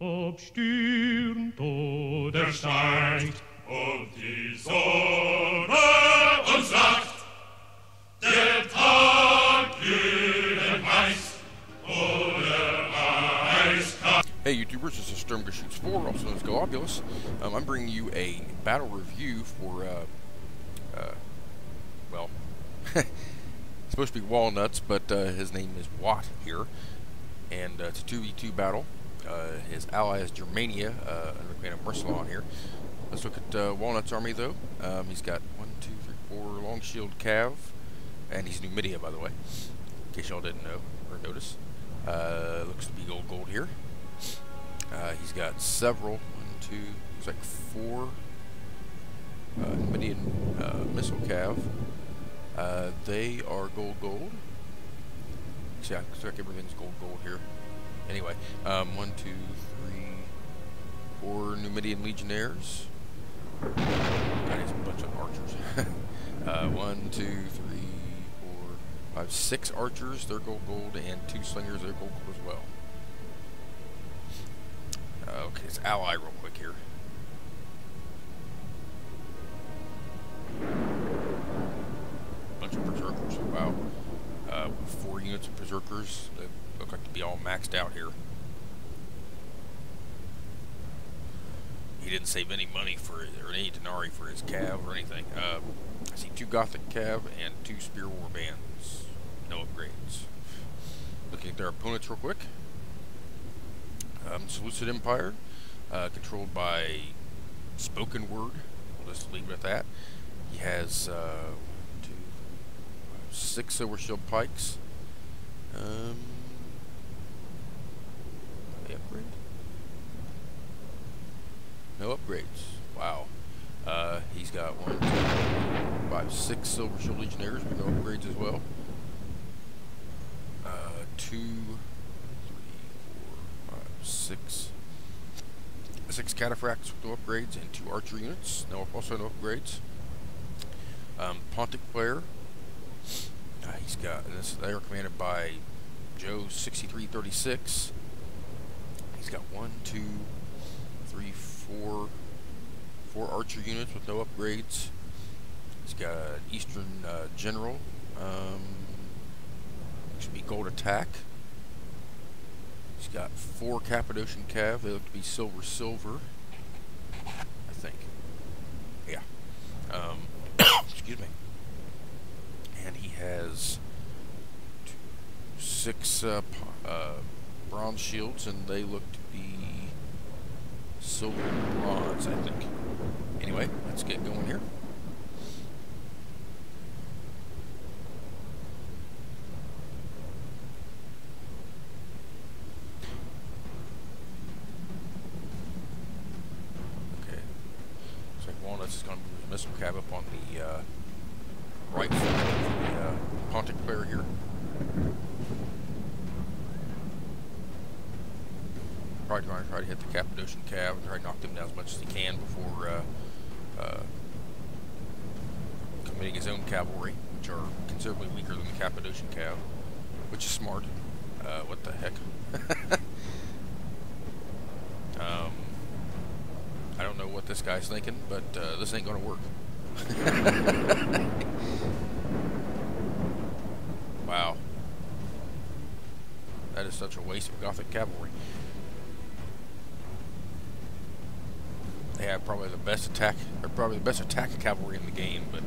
Obstürmt oder steigt, und die Sonne uns sagt, der Tag glühend heiß oder eiskalt. Hey YouTubers, this is Sturmgear Shoots 4, also known as Globulus. I'm bringing you a battle review for, well, it's supposed to be Walnuts, but his name is Watt here, and it's a 2v2 battle. His ally is Germania, and a Mercilon here. Let's look at Walnut's army, though. He's got 1, 2, 3, 4 long shield cav, and he's Numidia, by the way, in case y'all didn't know or notice. Looks to be gold here. He's got several, 1, 2, looks like 4 Numidian missile cav. They are gold. See, looks like everything's gold here. Anyway, 1, 2, 3, 4 Numidian legionnaires. That is a bunch of archers. 1, 2, 3, 4, 5, 6 archers. They're gold, and 2 slingers. They're gold as well. Okay, it's ally real quick here. Bunch of berserkers. Wow. 4 units of berserkers. They look like to be all maxed out here. He didn't save any money for it, or any denarii for his cav or anything. I see 2 Gothic cav and 2 spear war bands. No upgrades. Looking at their opponents real quick. Seleucid Empire, controlled by spoken word. We'll just leave it at that. He has 2, 6 silver shield pikes. Any upgrade? No upgrades. Wow. He's got 1, 2, 5, 6 silver shield legionnaires with no upgrades as well. 2, 3, 4, 5, 6 cataphracts with no upgrades, and 2 archer units. Also no upgrades. Pontic player. He's got this. They are commanded by Joe 6336. He's got 1, 2, 3, 4 archer units with no upgrades. He's got an Eastern general. Should be gold attack. He's got 4 Cappadocian cav. They look to be silver, I think. Yeah. Excuse me. And he has 6 bronze shields, and they look to be silver and bronze, I think. Anyway, let's get going here. Walnuts is going to move his missile cav up on the right flank of the Pontic player here. Probably going to try to hit the Cappadocian cav and try to knock them down as much as he can before committing his own cavalry, which are considerably weaker than the Cappadocian cav, which is smart. What the heck? I don't know what this guy's thinking, but this ain't gonna work. Wow. That is such a waste of Gothic cavalry. They have probably the best attack, or probably the best attack cavalry in the game, but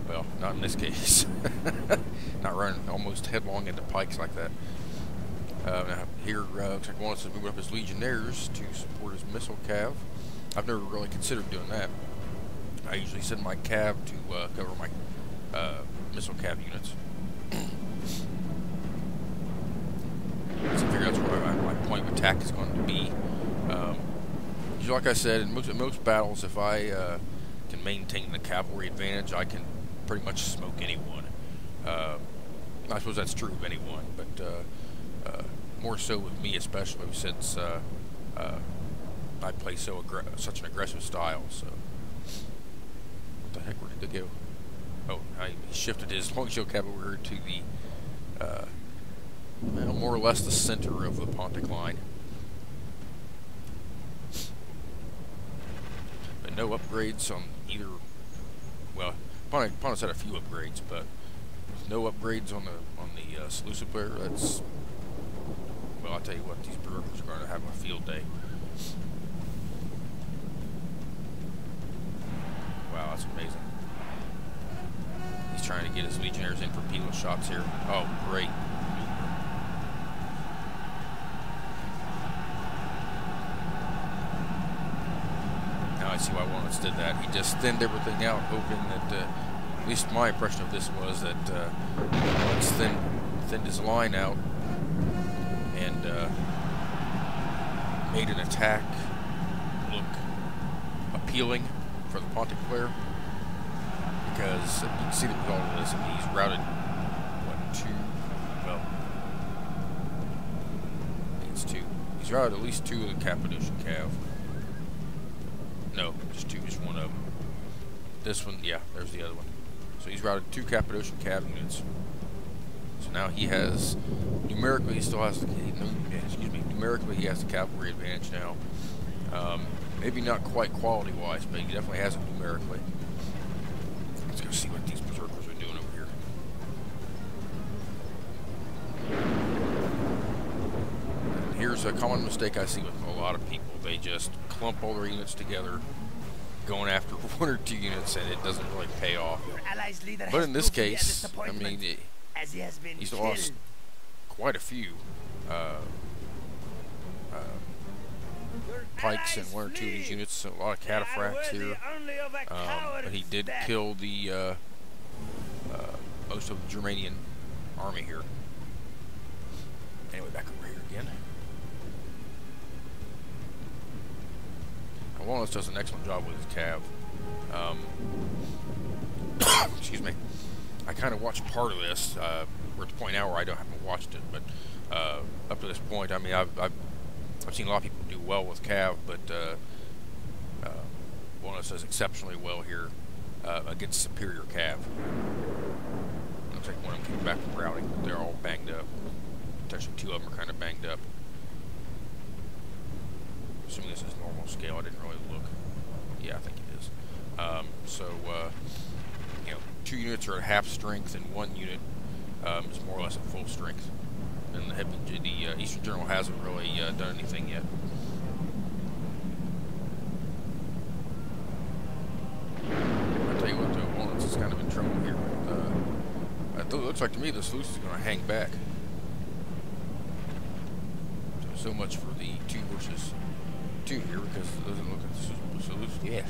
well, not in this case. Not running almost headlong into pikes like that. Now here, looks like Walnuts is moving up his legionnaires to support his missile cav. I've never really considered doing that. I usually send my cav to cover my missile cav units. So I figure that's where my point of attack is going to be. Like I said, in most battles, if I can maintain the cavalry advantage, I can pretty much smoke anyone. I suppose that's true of anyone, but more so with me, especially since I play such an aggressive style. So, what the heck? Where did they go? Oh, he shifted his long shield cavalry to the, well, more or less the center of the Pontic line. no upgrades on either. Well, Pontus had a few upgrades, but no upgrades on the Seleucid player. That's, well, I'll tell you what, these Berserkers are going to have a field day. Wow, that's amazing. He's trying to get his Legionnaires in for peel shots here. Oh, great. Now I see why Walnuts did that. He just thinned everything out, hoping that, at least my impression of this was that Walnuts thinned his line out and made an attack look appealing for the Pontic player, because you can see the result of this. I mean, he's routed, what, 2? Well, I think it's 2. He's routed at least 2 of the Cappadocian Cav. No, just 2, just one of them. This one, yeah, there's the other one. So he's routed 2 Cappadocian Cav units. So now he has, numerically, he still has the, numerically he has the cavalry advantage now. Maybe not quite quality-wise, but he definitely has it numerically. Let's go see what these Berserkers are doing over here. And here's a common mistake I see with a lot of people. They just clump all their units together, going after 1 or 2 units, and it doesn't really pay off. But in this case, I mean, he's lost quite a few pikes and 1 or 2 of these units, so a lot of cataphracts here. But he did kill the most of the Germanian army here. Anyway, back over here again. Now, Walnuts does an excellent job with his cav. Excuse me. I kind of watched part of this. We're at the point now where I haven't watched it, but up to this point, I mean, I've seen a lot of people do well with cav, but Walnuts does exceptionally well here against superior cav. Looks like one of them came back from routing, but they're all banged up. Actually, 2 of them are kind of banged up. Assuming this is normal scale, I didn't really look. Yeah, I think it is. You know, 2 units are at half strength, and 1 unit is more or less at full strength. And the Eastern General hasn't really done anything yet. I'll tell you what, though, Walnuts is kind of in trouble here. It looks like to me the Seleucid is going to hang back. So much for the 2 versus 2 here, because it doesn't look like the Seleucid. Yeah,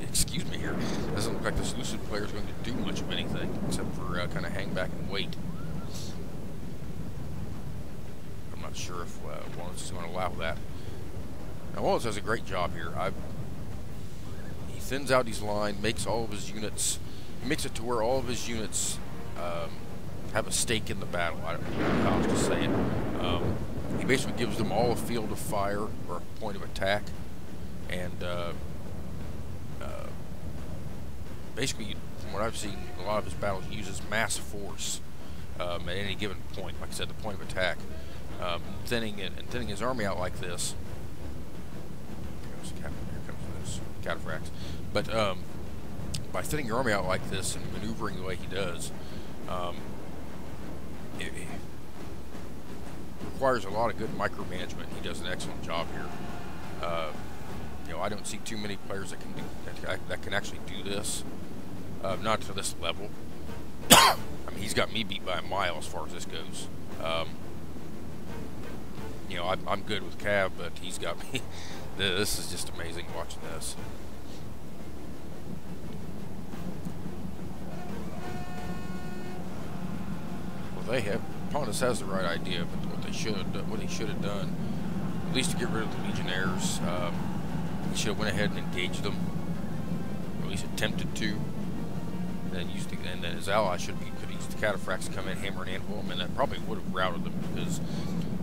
excuse me here. It doesn't look like the Seleucid player is going to do much of anything except for kind of hang back and wait. I'm not sure if Walnuts is going to allow that. Now, Walnuts does a great job here. He thins out his line, makes all of his units, he makes it to where all of his units have a stake in the battle. I don't know how else to say it. He basically gives them all a field of fire or a point of attack, and basically, from what I've seen, a lot of his battles he uses mass force at any given point. Like I said, the point of attack, thinning his army out like this. Here comes this cataphracts. But by thinning your army out like this and maneuvering the way he does, it requires a lot of good micromanagement. He does an excellent job here. You know, I don't see too many players that can actually do this. Not to this level. I mean, he's got me beat by a mile as far as this goes. You know, I'm good with cav, but he's got me. This is just amazing watching this. Well, Pontus has the right idea, but what he should have done, at least to get rid of the Legionnaires, he should have went ahead and engaged them, or at least attempted to. And then his allies could use the cataphracts to come in, hammer and anvil them, and that probably would have routed them, because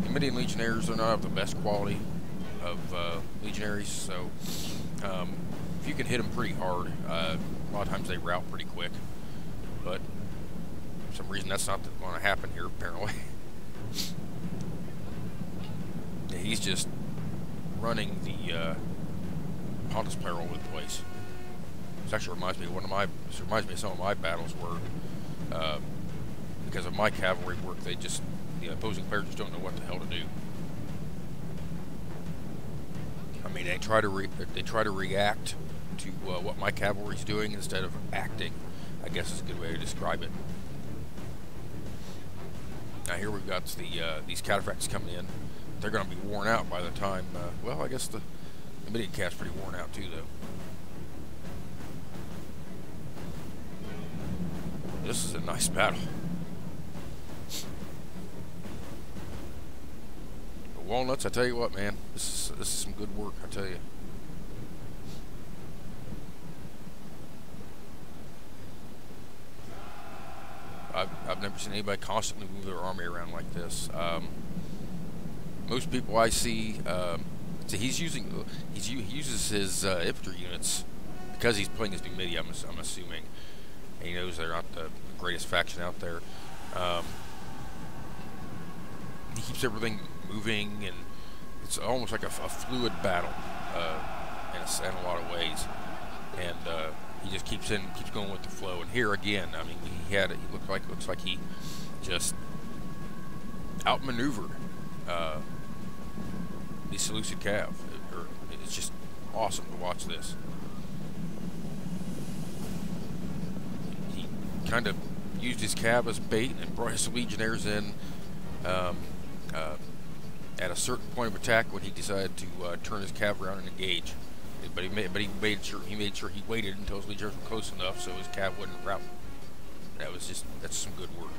the Median Legionnaires are not of the best quality of legionaries. So if you can hit them pretty hard, a lot of times they rout pretty quick. But for some reason, that's not going to happen here, apparently. Yeah, he's just running the Pontus player all over the place. This actually reminds me of this reminds me of some of my battles where, because of my cavalry work, the opposing players just don't know what the hell to do. I mean, they try to react to what my cavalry's doing instead of acting, I guess is a good way to describe it. Now here we've got these cataphracts coming in. They're going to be worn out by the time, well, I guess the Midian cat's pretty worn out too, though. This is a nice battle. The Walnuts, I tell you what, man, this is some good work, I tell you. I've never seen anybody constantly move their army around like this. Most people I see, so he uses his infantry units because he's playing his new MIDI. I'm assuming, and he knows they're not the greatest faction out there. He keeps everything moving, and it's almost like a fluid battle in a lot of ways. And he just keeps going with the flow. And here again, I mean, it looks like he just outmaneuvered the Seleucid Cav. It's just awesome to watch this. He kind of used his cav as bait and brought his legionnaires in at a certain point of attack when he decided to turn his cav around and engage. But he made sure he waited until his legionnaires were close enough so his cav wouldn't rout. That's some good work.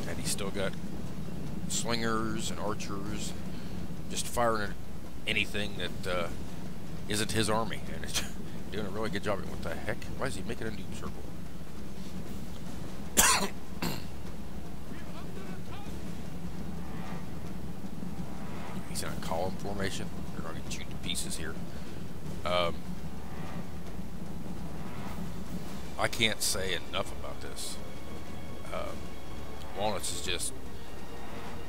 And he's still got slingers and archers just firing at anything that isn't his army, and it's doing a really good job. What the heck? Why is he making a new circle? He's in a column formation. They're going to get chewed to pieces here. I can't say enough about this. Walnuts is just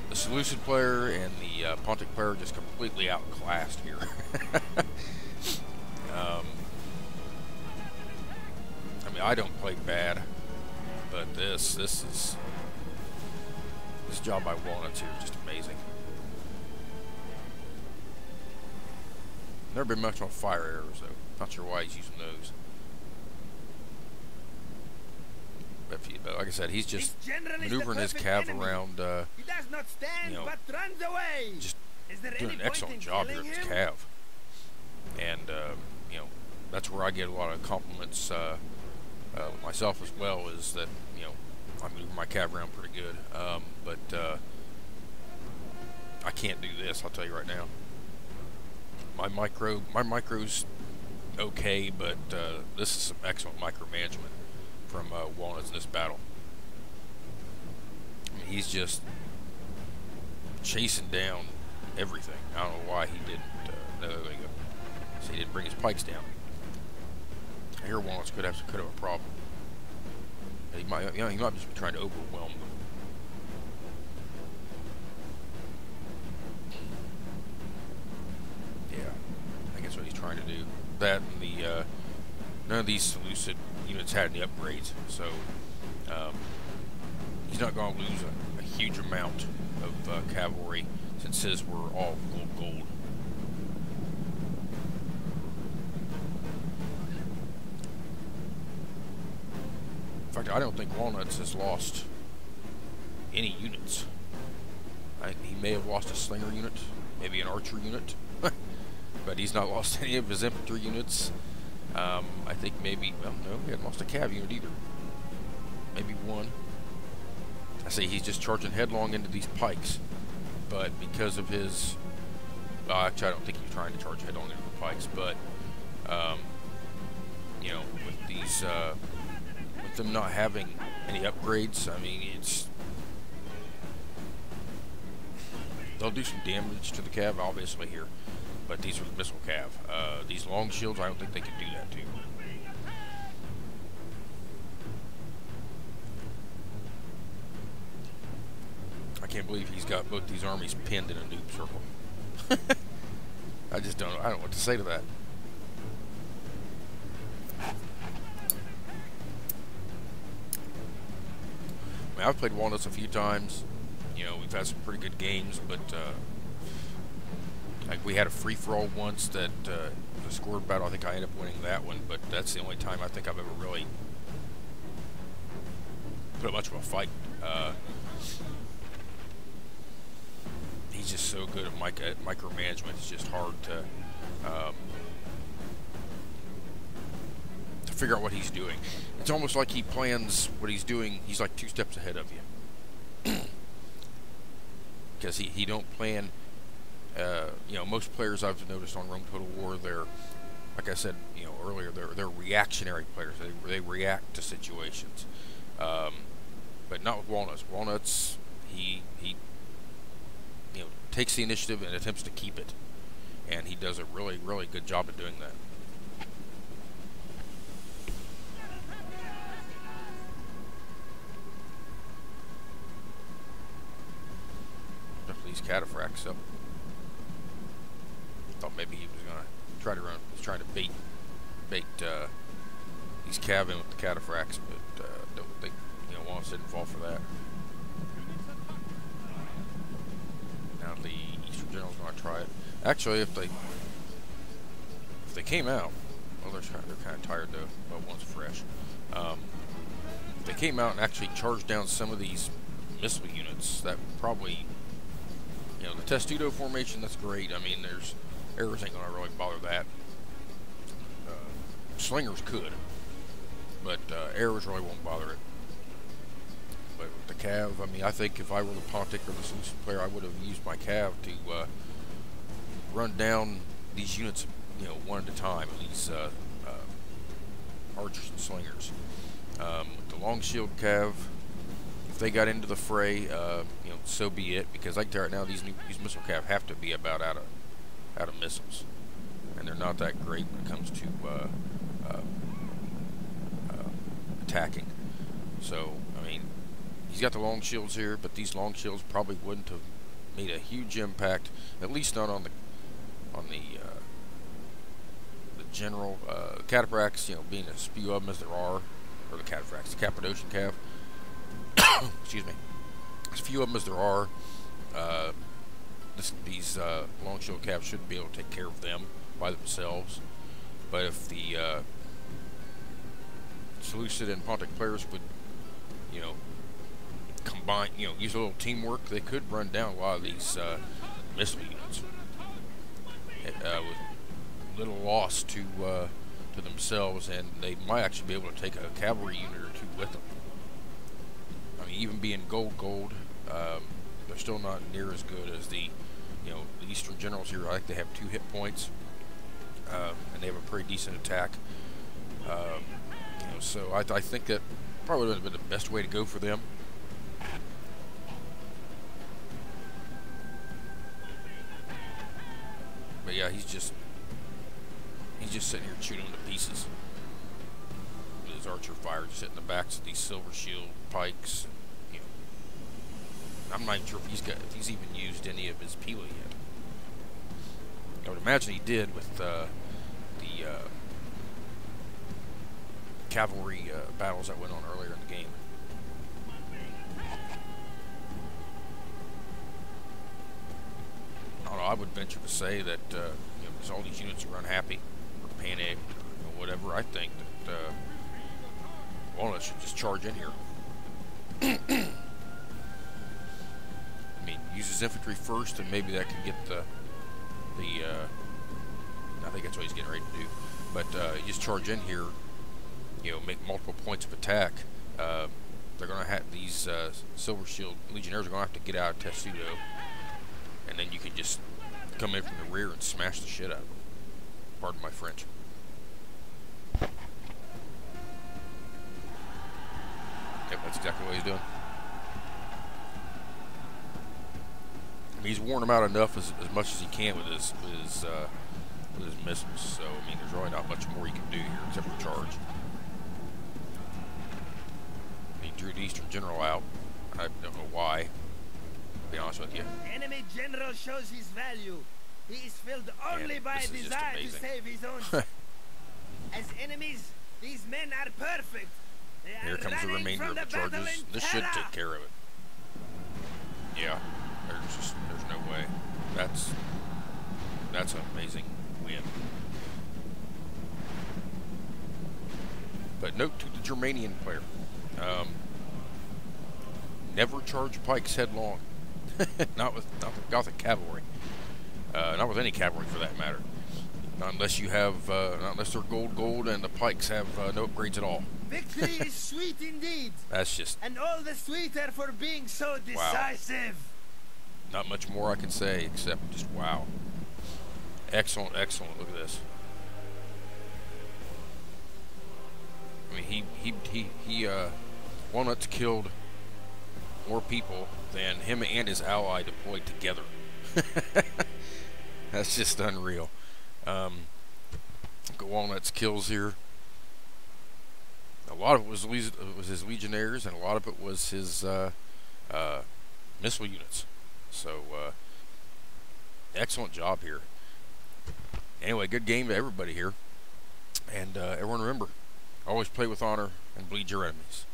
the Seleucid player and the Pontic player just completely outclassed here. I mean, I don't play bad, but this job by Walnuts here is just amazing. Never been much on fire arrows though. Not sure why he's using those. But like I said, he's just maneuvering his cav around, he does not stand, but runs away. Just doing an excellent job here with his cav. And, that's where I get a lot of compliments myself as well, is that, I move my cav around pretty good. But I can't do this, I'll tell you right now. My micro's okay, but this is some excellent micromanagement from Walnuts in this battle. I mean, he's just chasing down everything. I don't know why he didn't. No, there we go. So he didn't bring his pikes down. Here, Walnuts could have a problem. He might just be trying to overwhelm them. Yeah, I think that's what he's trying to do. That and the none of these Seleucid units had any upgrades, so he's not going to lose a huge amount of cavalry since his were all gold. In fact, I don't think Walnuts has lost any units. He may have lost a slinger unit, maybe an archer unit, but he's not lost any of his infantry units. I think maybe, well, no, he hadn't lost a cav unit either. Maybe one. I see he's just charging headlong into these pikes, but because of his, actually I don't think he's trying to charge headlong into the pikes, but, with these, with them not having any upgrades, I mean, they'll do some damage to the cav, obviously, here. But these are the missile cav. These long shields, I don't think they can do that too. I can't believe he's got both these armies pinned in a noob circle. I just don't know what to say to that. I mean, I've played Walnuts a few times. You know, we've had some pretty good games, but like we had a free-for-all once that was a scored battle. I think I ended up winning that one, but that's the only time I think I've ever really put up much of a fight. He's just so good at micromanagement. It's just hard to figure out what he's doing. It's almost like he plans what he's doing. He's like 2 steps ahead of you. Because he don't plan, you know, most players I've noticed on Rome Total War, they're, like I said, you know, earlier, they're reactionary players. They react to situations. But not with Walnuts. Walnuts, he you know, takes the initiative and attempts to keep it. And he does a really, really good job of doing that. These cataphracts up. Thought maybe he was gonna try to run. He's trying to bait these cav in with the cataphracts, but don't think, you know, Walnuts didn't fall for that. Now the Eastern General's gonna try it. Actually, if they came out, well, they're kind of tired though. But once fresh, if they came out and actually charged down some of these missile units, that probably. You know, the testudo formation, that's great. I mean, arrows ain't going to really bother that. Slingers could, but arrows really won't bother it. But with the cav, I mean, I think if I were the Pontic or the Solution player, I would have used my cav to run down these units, you know, one at a time, these archers and slingers. With the long shield cav, if they got into the fray, you know, so be it. Because like right now, these missile cav have to be about out of missiles, and they're not that great when it comes to attacking. So I mean, he's got the long shields here, but these long shields probably wouldn't have made a huge impact, at least not on the general cataphracts. You know, being as few of them as there are, or the cataphracts, the Cappadocian cav. Excuse me. As few of them as there are, these long shield calves should be able to take care of them by themselves. But if the Seleucid and Pontic players would, you know, combine, you know, use a little teamwork, they could run down a lot of these missile units with little loss to themselves, and they might actually be able to take a cavalry unit or two with them. I mean, even being gold, they're still not near as good as the, you know, the Eastern Generals here. I think they have 2 hit points, and they have a pretty decent attack. You know, so I think that probably would have been the best way to go for them. But yeah, he's just sitting here shooting them to pieces with his archer fire, just hitting the backs of these silver shield pikes. You know, I'm not even sure if he's even used any of his Pila yet. I would imagine he did with the cavalry battles that went on earlier in the game. I don't know, I would venture to say that you know, because all these units are unhappy or panicked or whatever, I think that Walnuts should just charge in here. I mean, use his infantry first, and maybe that can get the I think that's what he's getting ready to do. But you just charge in here, you know, make multiple points of attack. They're going to have these Silver Shield Legionnaires are going to have to get out of Testudo, and then you can just come in from the rear and smash the shit out of them. Pardon my French. Yep, that's exactly what he's doing. I mean, he's worn them out enough as much as he can with his missiles. So I mean, there's really not much more he can do here except for charge. He drew the Eastern General out. I don't know why. be honest with you. Enemy general shows his value. He is filled only And by this a is just desire to amazing. save his own. As enemies, these men are perfect. They are Here comes the running remainder from of the battle charges. in This should terror. take care of it. Yeah, there's no way. That's an amazing win. But note to the Germanian player: never charge pikes headlong. not with Gothic cavalry. Not with any cavalry for that matter. Not unless you have, not unless they're gold, and the pikes have no upgrades at all. Victory is sweet indeed. That's just And all the sweeter for being so decisive. not much more I can say except just wow. Excellent, excellent. Look at this. I mean, he Walnuts killed more people than him and his ally deployed together. That's just unreal. Look at Walnuts' kills here. A lot of it was his legionnaires, and a lot of it was his missile units. So, excellent job here. Anyway, good game to everybody here. And everyone remember, always play with honor and bleed your enemies.